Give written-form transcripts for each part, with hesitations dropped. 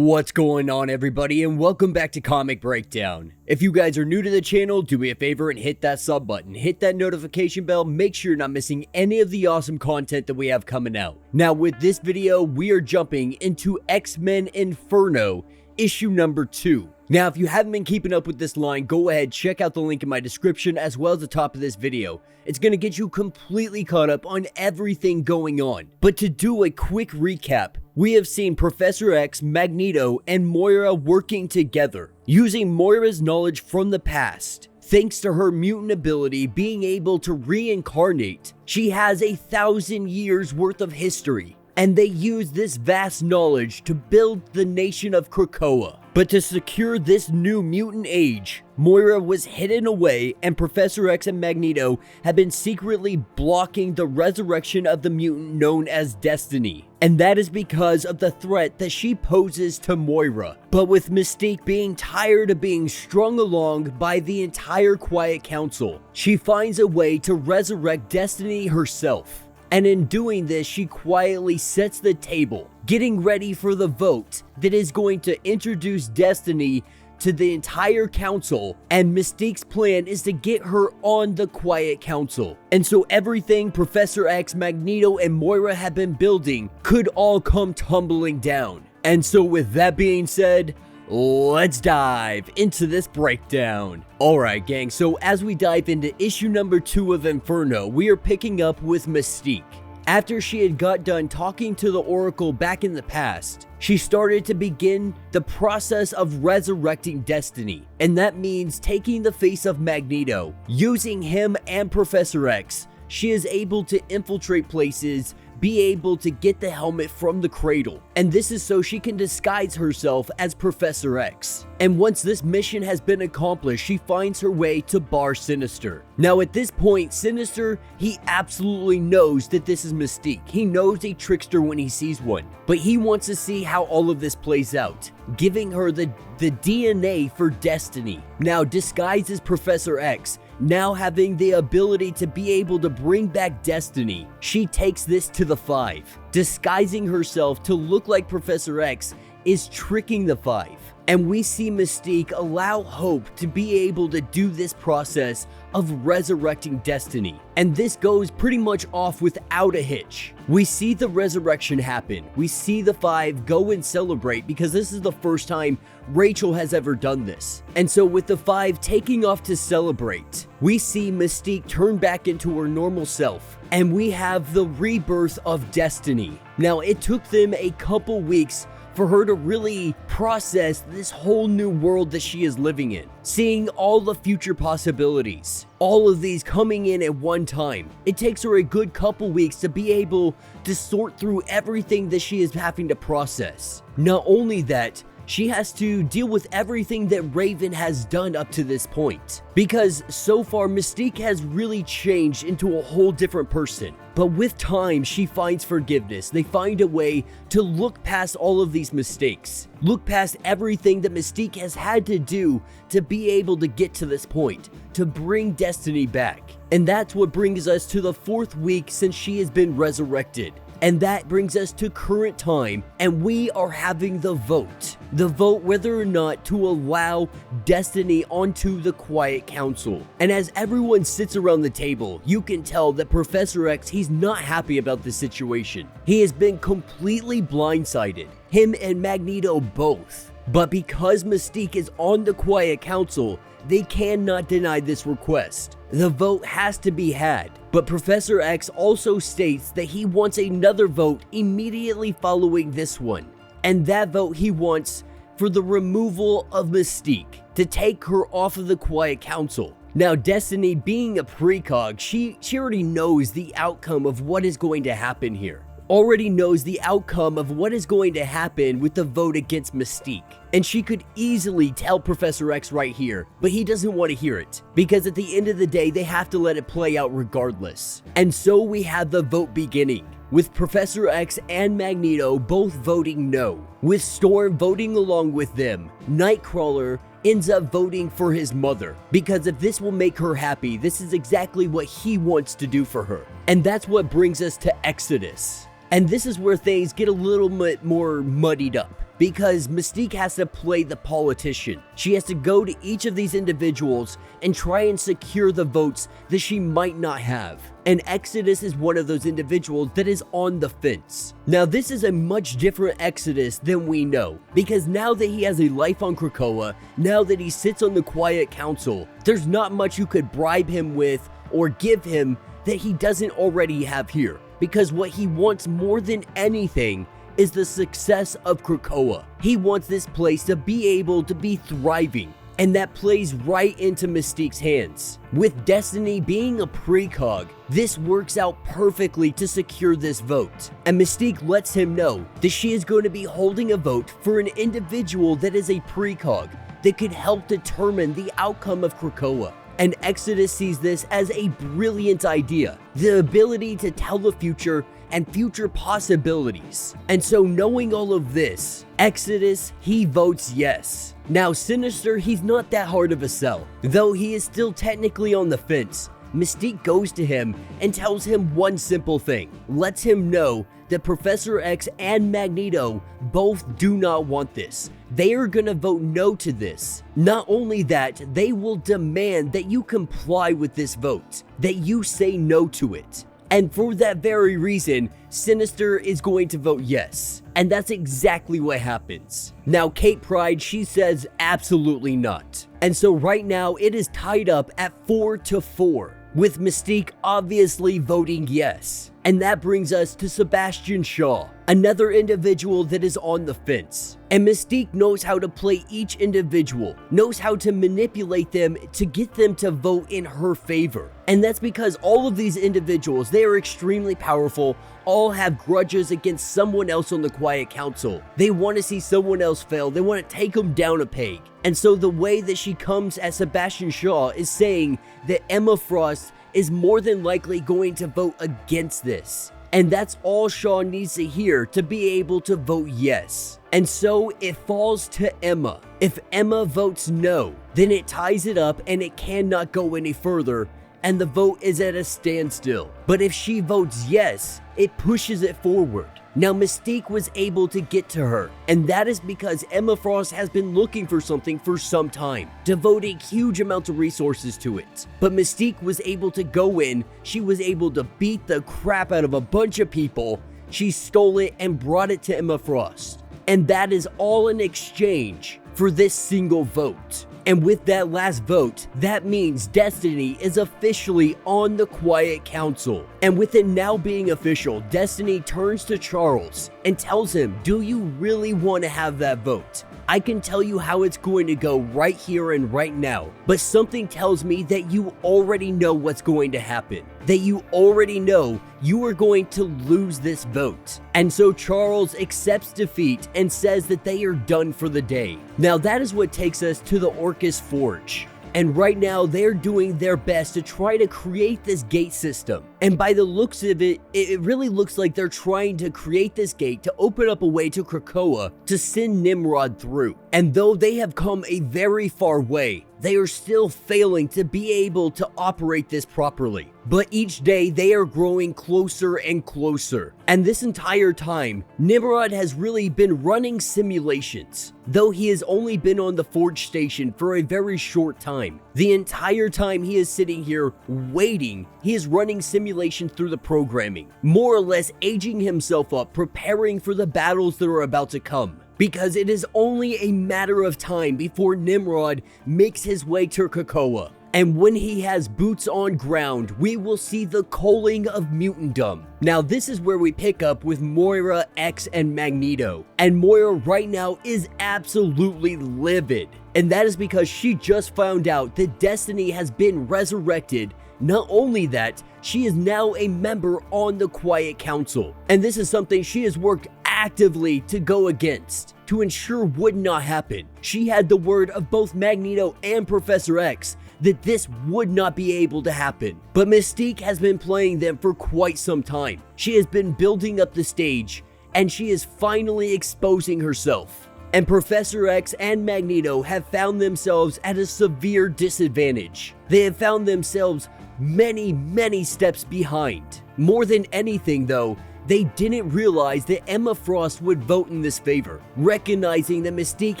What's going on, everybody, and welcome back to Comic Breakdown. If you guys are new to the channel, do me a favor and hit that sub button, hit that notification bell, make sure you're not missing any of the awesome content that we have coming out. Now with this video, we are jumping into X-Men Inferno, issue number 2. Now, if you haven't been keeping up with this line, go ahead, check out the link in my description as well as the top of this video. It's going to get you completely caught up on everything going on. But to do a quick recap, we have seen Professor X, Magneto, and Moira working together, using Moira's knowledge from the past. Thanks to her mutant ability being able to reincarnate, she has 1,000 years worth of history. And they use this vast knowledge to build the nation of Krakoa. But to secure this new mutant age, Moira was hidden away and Professor X and Magneto have been secretly blocking the resurrection of the mutant known as Destiny. And that is because of the threat that she poses to Moira. But with Mystique being tired of being strung along by the entire Quiet Council, she finds a way to resurrect Destiny herself. And in doing this, she quietly sets the table, getting ready for the vote that is going to introduce Destiny to the entire council, and Mystique's plan is to get her on the Quiet Council. And so everything Professor X, Magneto, and Moira have been building could all come tumbling down. And so with that being said, let's dive into this breakdown. Alright gang, so as we dive into issue number 2 of Inferno, we are picking up with Mystique. After she had got done talking to the Oracle back in the past, she started to begin the process of resurrecting Destiny. And that means taking the face of Magneto, using him and Professor X. She is able to infiltrate places, be able to get the helmet from the cradle, and this is so she can disguise herself as Professor X. And once this mission has been accomplished, she finds her way to Bar Sinister. Now at this point, Sinister, he absolutely knows that this is Mystique. He knows a trickster when he sees one, but he wants to see how all of this plays out, giving her the DNA for Destiny. Now disguised as Professor X, now having the ability to be able to bring back Destiny, she takes this to the Five. Disguising herself to look like Professor X is tricking the Five. And we see Mystique allow Hope to be able to do this process of resurrecting Destiny. And this goes pretty much off without a hitch. We see the resurrection happen. We see the Five go and celebrate because this is the first time Rachel has ever done this. And so with the Five taking off to celebrate, we see Mystique turn back into her normal self. And we have the rebirth of Destiny. Now it took them a couple weeks for her to really process this whole new world that she is living in, seeing all the future possibilities, all of these coming in at one time. It takes her a good couple weeks to be able to sort through everything that she is having to process. Not only that, she has to deal with everything that Raven has done up to this point. Because so far, Mystique has really changed into a whole different person. But with time, she finds forgiveness. They find a way to look past all of these mistakes. Look past everything that Mystique has had to do to be able to get to this point, to bring Destiny back. And that's what brings us to the 4th week since she has been resurrected. And that brings us to current time, and we are having the vote. The vote whether or not to allow Destiny onto the Quiet Council. And as everyone sits around the table, you can tell that Professor X, he's not happy about the situation. He has been completely blindsided. Him and Magneto both. But because Mystique is on the Quiet Council, they cannot deny this request. The vote has to be had, but Professor X also states that he wants another vote immediately following this one. And that vote he wants for the removal of Mystique, to take her off of the Quiet Council. Now Destiny, being a precog, she already knows the outcome of what is going to happen here. Already knows the outcome of what is going to happen with the vote against Mystique. And she could easily tell Professor X right here, but he doesn't want to hear it. Because at the end of the day, they have to let it play out regardless. And so we have the vote beginning, with Professor X and Magneto both voting no, with Storm voting along with them. Nightcrawler ends up voting for his mother, because if this will make her happy, this is exactly what he wants to do for her. And that's what brings us to Exodus. And this is where things get a little bit more muddied up, because Mystique has to play the politician. She has to go to each of these individuals and try and secure the votes that she might not have. And Exodus is one of those individuals that is on the fence. Now this is a much different Exodus than we know, because now that he has a life on Krakoa, now that he sits on the Quiet Council, there's not much you could bribe him with or give him that he doesn't already have here. Because what he wants more than anything is the success of Krakoa. He wants this place to be able to be thriving, and that plays right into Mystique's hands. With Destiny being a precog, this works out perfectly to secure this vote, and Mystique lets him know that she is going to be holding a vote for an individual that is a precog that could help determine the outcome of Krakoa. And Exodus sees this as a brilliant idea, the ability to tell the future and future possibilities. And so knowing all of this, Exodus, he votes yes. Now Sinister, he's not that hard of a sell, though he is still technically on the fence. Mystique goes to him and tells him one simple thing, lets him know that Professor X and Magneto both do not want this. They are gonna vote no to this. Not only that, they will demand that you comply with this vote, that you say no to it. And for that very reason, Sinister is going to vote yes. And that's exactly what happens. Now Kate Pryde, she says absolutely not. And so right now it is tied up at 4-4, with Mystique obviously voting yes. And that brings us to Sebastian Shaw, another individual that is on the fence. And Mystique knows how to play each individual, knows how to manipulate them to get them to vote in her favor. And that's because all of these individuals, they are extremely powerful, all have grudges against someone else on the Quiet Council. They want to see someone else fail, they want to take them down a peg. And so the way that she comes at Sebastian Shaw is saying that Emma Frost is more than likely going to vote against this. And that's all Shaw needs to hear to be able to vote yes. And so it falls to Emma. If Emma votes no, then it ties it up and it cannot go any further, and the vote is at a standstill. But if she votes yes, it pushes it forward. Now Mystique was able to get to her, and that is because Emma Frost has been looking for something for some time, devoting huge amounts of resources to it. But Mystique was able to go in, she was able to beat the crap out of a bunch of people, she stole it and brought it to Emma Frost. And that is all in exchange for this single vote. And with that last vote, that means Destiny is officially on the Quiet Council. And with it now being official, Destiny turns to Charles and tells him, do you really want to have that vote? I can tell you how it's going to go right here and right now, but something tells me that you already know what's going to happen, that you already know you are going to lose this vote. And so Charles accepts defeat and says that they are done for the day. Now that is what takes us to the Orchis Forge. And right now they're doing their best to try to create this gate system. And by the looks of it, it really looks like they're trying to create this gate to open up a way to Krakoa to send Nimrod through. And though they have come a very far way, they are still failing to be able to operate this properly. But each day they are growing closer and closer. And this entire time, Nimrod has really been running simulations, though he has only been on the Forge station for a very short time. The entire time he is sitting here waiting, he is running simulations through the programming, more or less aging himself up, preparing for the battles that are about to come. Because it is only a matter of time before Nimrod makes his way to Krakoa. And when he has boots on ground, we will see the culling of mutantdom. Now this is where we pick up with Moira, X, and Magneto. And Moira right now is absolutely livid. And that is because she just found out that Destiny has been resurrected. Not only that, she is now a member on the Quiet Council. And this is something she has worked actively to go against, to ensure would not happen. She had the word of both Magneto and Professor X that this would not be able to happen. But Mystique has been playing them for quite some time. She has been building up the stage, and she is finally exposing herself. And Professor X and Magneto have found themselves at a severe disadvantage. They have found themselves many steps behind. More than anything though, they didn't realize that Emma Frost would vote in this favor, recognizing that Mystique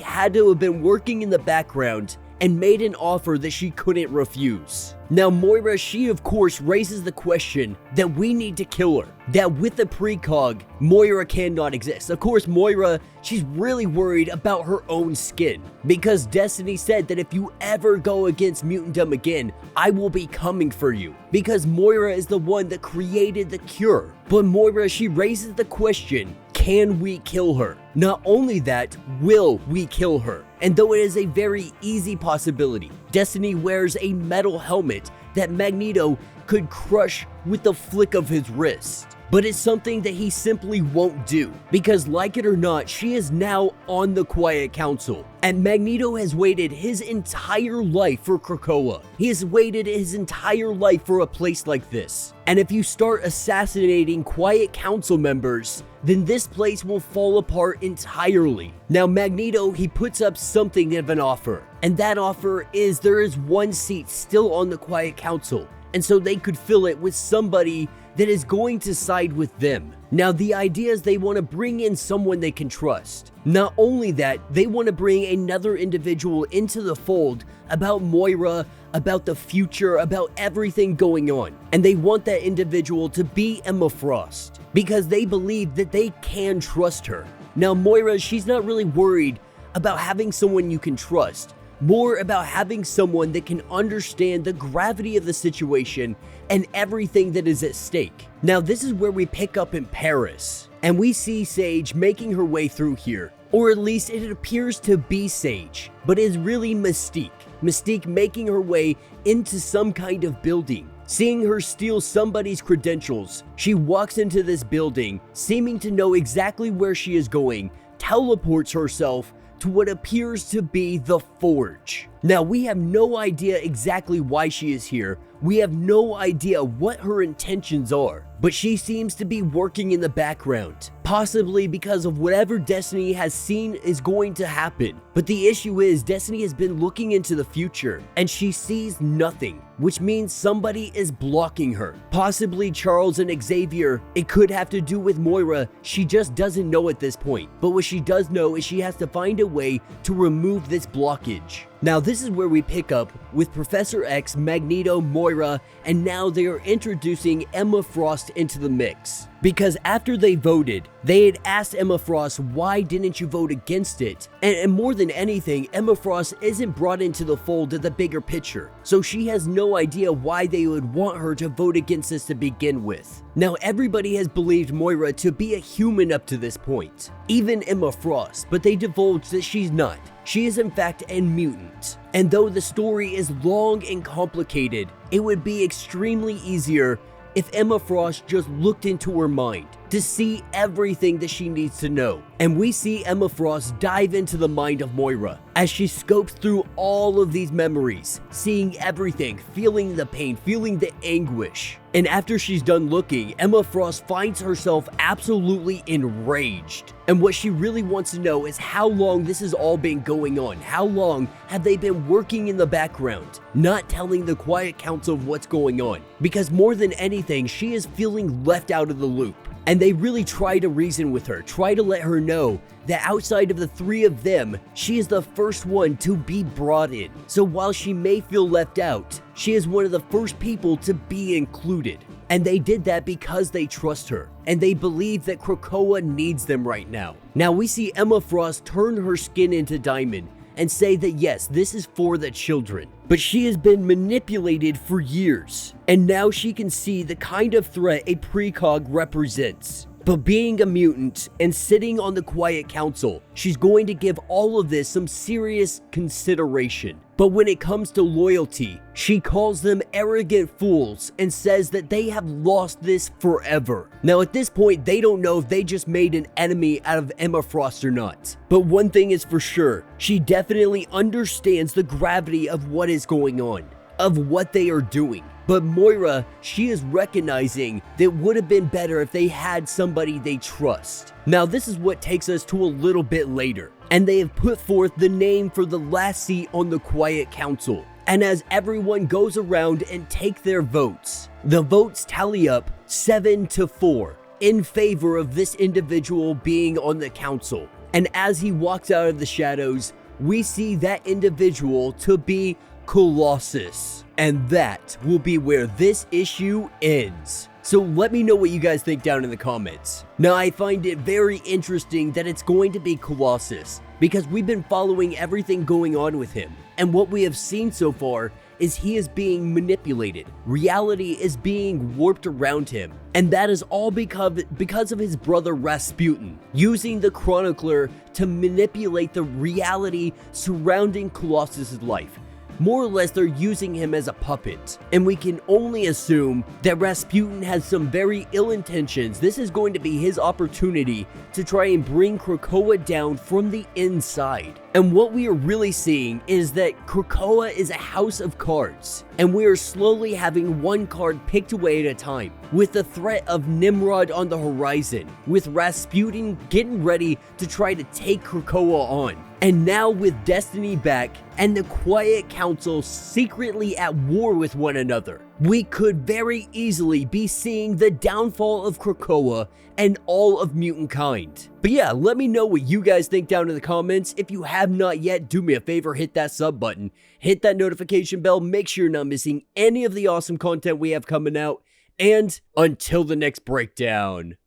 had to have been working in the background and made an offer that she couldn't refuse. Now Moira, she of course raises the question that we need to kill her, that with the precog, Moira cannot exist. Of course, Moira, she's really worried about her own skin, because Destiny said that if you ever go against mutantdom again, I will be coming for you, because Moira is the one that created the cure. But Moira, she raises the question, can we kill her? Not only that, will we kill her? And though it is a very easy possibility, Destiny wears a metal helmet that Magneto could crush with the flick of his wrist. But it's something that he simply won't do, because like it or not, she is now on the Quiet Council, and Magneto has waited his entire life for Krakoa. He has waited his entire life for a place like this. And if you start assassinating Quiet Council members, then this place will fall apart entirely. Now Magneto, he puts up something of an offer, and that offer is there is one seat still on the Quiet Council, and so they could fill it with somebody that is going to side with them. Now the idea is they want to bring in someone they can trust. Not only that, they want to bring another individual into the fold about Moira, about the future, about everything going on. And they want that individual to be Emma Frost, because they believe that they can trust her. Now Moira, she's not really worried about having someone you can trust, more about having someone that can understand the gravity of the situation and everything that is at stake. Now this is where we pick up in Paris, and we see Sage making her way through here, or at least it appears to be Sage, but is really Mystique. Mystique making her way into some kind of building. Seeing her steal somebody's credentials, she walks into this building, seeming to know exactly where she is going, teleports herself to what appears to be the Forge. Now we have no idea exactly why she is here. We have no idea what her intentions are, but she seems to be working in the background, possibly because of whatever Destiny has seen is going to happen. But the issue is Destiny has been looking into the future and she sees nothing, which means somebody is blocking her. Possibly Charles and Xavier. It could have to do with Moira. She just doesn't know at this point. But what she does know is she has to find a way to remove this blockage. Now this is where we pick up with Professor X, Magneto, Moira, and now they are introducing Emma Frost into the mix. Because after they voted, they had asked Emma Frost, why didn't you vote against it? And more than anything, Emma Frost isn't brought into the fold of the bigger picture, so she has no idea why they would want her to vote against this to begin with. Now everybody has believed Moira to be a human up to this point, even Emma Frost, but they divulged that she's not. She is in fact a mutant. And though the story is long and complicated, it would be extremely easier if Emma Frost just looked into her mind to see everything that she needs to know. And we see Emma Frost dive into the mind of Moira as she scopes through all of these memories, seeing everything, feeling the pain, feeling the anguish. And after she's done looking, Emma Frost finds herself absolutely enraged. And what she really wants to know is how long this has all been going on. How long have they been working in the background, not telling the Quiet Council of what's going on? Because more than anything, she is feeling left out of the loop. And they really try to reason with her, try to let her know that outside of the three of them, she is the first one to be brought in. So while she may feel left out, she is one of the first people to be included. And they did that because they trust her, and they believe that Krakoa needs them right now. Now we see Emma Frost turn her skin into diamond and say that yes, this is for the children. But she has been manipulated for years, and now she can see the kind of threat a precog represents. But being a mutant and sitting on the Quiet Council, she's going to give all of this some serious consideration. But when it comes to loyalty, she calls them arrogant fools and says that they have lost this forever. Now at this point, they don't know if they just made an enemy out of Emma Frost or not. But one thing is for sure, she definitely understands the gravity of what is going on, of what they are doing. But Moira, she is recognizing that it would have been better if they had somebody they trust. Now this is what takes us to a little bit later, and they have put forth the name for the last seat on the Quiet Council. And as everyone goes around and take their votes, the votes tally up 7-4. in favor of this individual being on the council. And as he walks out of the shadows, we see that individual to be Colossus. And that will be where this issue ends. So let me know what you guys think down in the comments. Now, I find it very interesting that it's going to be Colossus, because we've been following everything going on with him. And what we have seen so far is he is being manipulated. Reality is being warped around him. And that is all because of his brother Rasputin, using the Chronicler to manipulate the reality surrounding Colossus' life. More or less, they're using him as a puppet. And we can only assume that Rasputin has some very ill intentions. This is going to be his opportunity to try and bring Krakoa down from the inside. And what we are really seeing is that Krakoa is a house of cards. And we are slowly having one card picked away at a time, with the threat of Nimrod on the horizon, with Rasputin getting ready to try to take Krakoa on. And now with Destiny back and the Quiet Council secretly at war with one another, we could very easily be seeing the downfall of Krakoa and all of mutant kind. But yeah, let me know what you guys think down in the comments. If you have not yet, do me a favor, hit that sub button, hit that notification bell, make sure you're not missing any of the awesome content we have coming out, and until the next breakdown.